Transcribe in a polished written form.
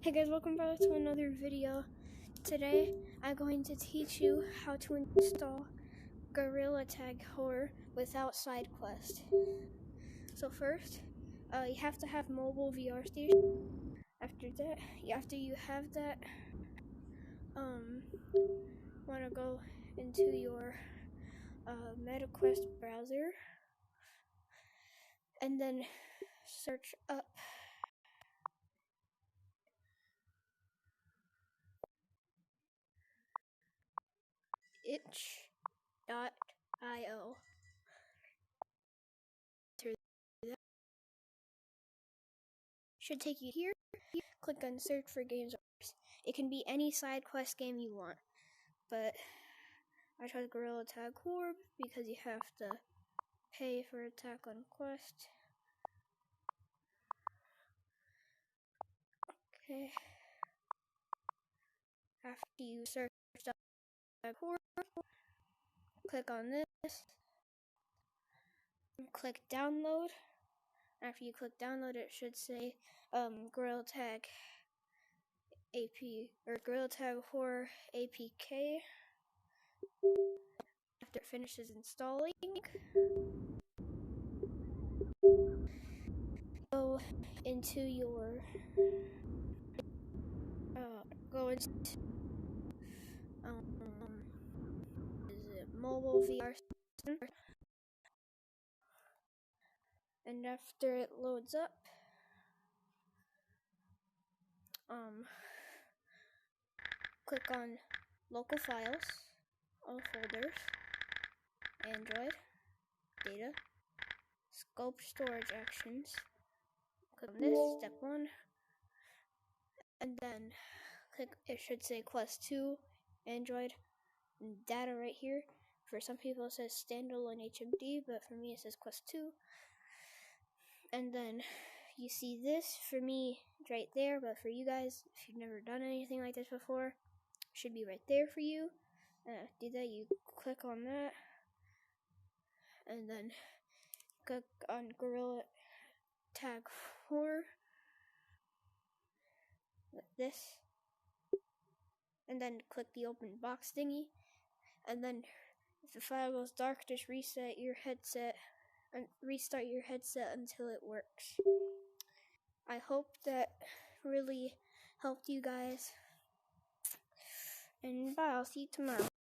Hey guys, welcome back to another video. Today, I'm going to teach you how to install Gorilla Tag Horror without sidequest. So first, you have to have mobile VR station. After you have that, want to go into your MetaQuest browser, and then search up itch.io. Should take you here. Click on search for games. It can be any side quest game you want, but I chose Gorilla Tag Horror because you have to pay for Attack on Quest. Okay. After you search Tag Horror, click on this. Click download. After you click download, it should say Gorilla Tag AP or Gorilla Tag Horror APK. After it finishes installing, go into your mobile VR center, and after it loads up, click on local files, all folders, Android, data, scope storage actions. Click on this, step 1, and then click, it should say Quest 2, Android, and data right here. For some people it says standalone HMD, but for me it says Quest 2. And then you see this, for me, it's right there, but for you guys, if you've never done anything like this before, it should be right there for you. And after that, you click on that, and then click on Gorilla Tag Horror, like this, and then click the open box thingy, and then if the file goes dark, just reset your headset and restart your headset until it works. I hope that really helped you guys, and bye, I'll see you tomorrow.